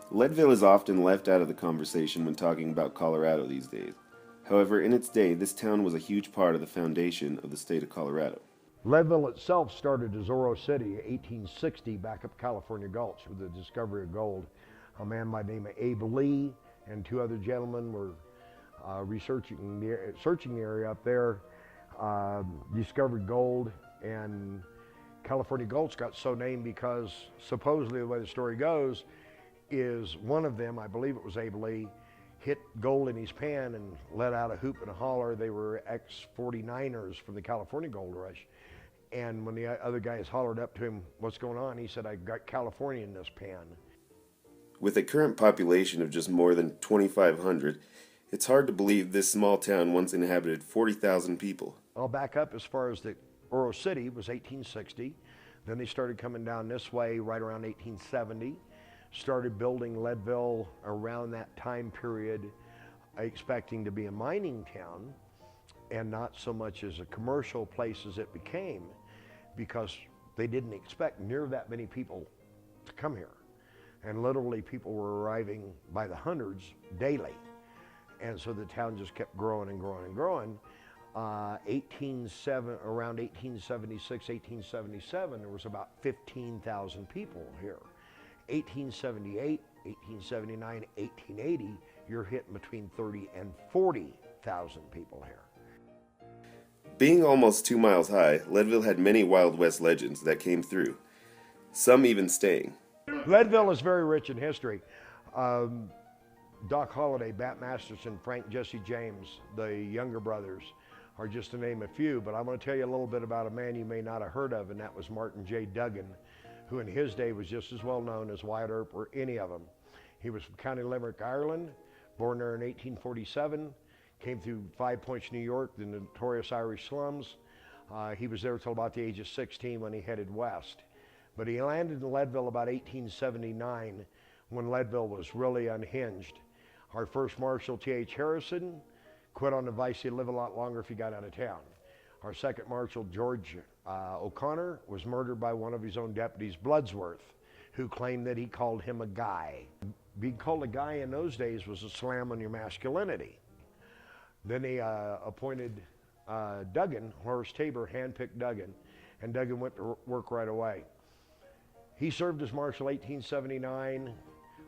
Leadville is often left out of the conversation when talking about Colorado these days. However, in its day, this town was a huge part of the foundation of the state of Colorado. Leadville itself started as Oro City, 1860, back up California Gulch with the discovery of gold. A man by the name of Abe Lee and two other gentlemen were searching the area up there, discovered gold, and California Gulch got so named because supposedly the way the story goes is one of them, I believe it was Abe Lee, hit gold in his pan and let out a hoop and a holler. They were ex-49ers from the California Gold Rush. And when the other guys hollered up to him, "What's going on?" he said, "I got California in this pan." With a current population of just more than 2,500, it's hard to believe this small town once inhabited 40,000 people. I'll back up as far as the Oro City was 1860. Then they started coming down this way right around 1870. Started building Leadville around that time period, expecting to be a mining town and not so much as a commercial place as it became, because they didn't expect near that many people to come here. And literally people were arriving by the hundreds daily. And so the town just kept growing and growing and growing. Around 1876, 1877, there was about 15,000 people here. 1878, 1879, 1880, you're hitting between 30 and 40,000 people here. Being almost 2 miles high, Leadville had many Wild West legends that came through, some even staying. Leadville is very rich in history. Doc Holliday, Bat Masterson, Frank Jesse James, the younger brothers are just to name a few, but I'm going to tell you a little bit about a man you may not have heard of, and that was Martin J. Duggan, who in his day was just as well known as Wyatt Earp or any of them. He was from County Limerick, Ireland, born there in 1847, came through 5 Points, New York, the notorious Irish slums. He was there until about the age of 16 when he headed west. But he landed in Leadville about 1879 when Leadville was really unhinged. Our first Marshal, T.H. Harrison, quit on advice he'd live a lot longer if he got out of town. Our second Marshal, George O'Connor, was murdered by one of his own deputies, Bloodsworth, who claimed that he called him a guy. Being called a guy in those days was a slam on your masculinity. Then he appointed Duggan, Horace Tabor handpicked Duggan, and Duggan went to work right away. He served as Marshal 1879,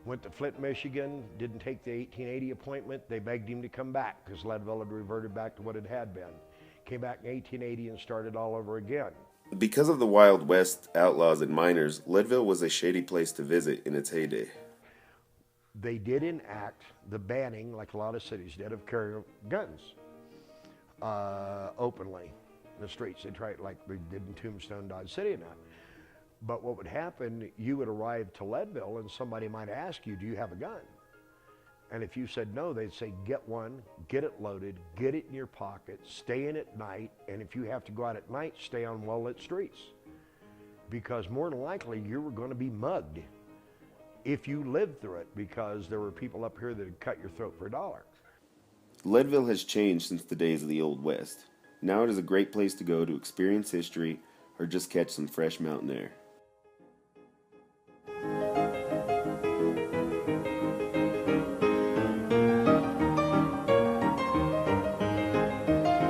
went to Flint, Michigan, didn't take the 1880 appointment. They begged him to come back because Leadville had reverted back to what it had been. Came back in 1880 and started all over again. Because of the Wild West outlaws and miners, Leadville was a shady place to visit in its heyday. They did enact the banning, like a lot of cities did, of carrying guns openly in the streets. They tried, like they did in Tombstone, Dodge City and that. But what would happen, you would arrive to Leadville and somebody might ask you, "Do you have a gun?" And if you said no, they'd say, "Get one, get it loaded, get it in your pocket, stay in at night, and if you have to go out at night, stay on well-lit streets." Because more than likely, you were going to be mugged if you lived through it, because there were people up here that would cut your throat for $1. Leadville has changed since the days of the Old West. Now it is a great place to go to experience history or just catch some fresh mountain air.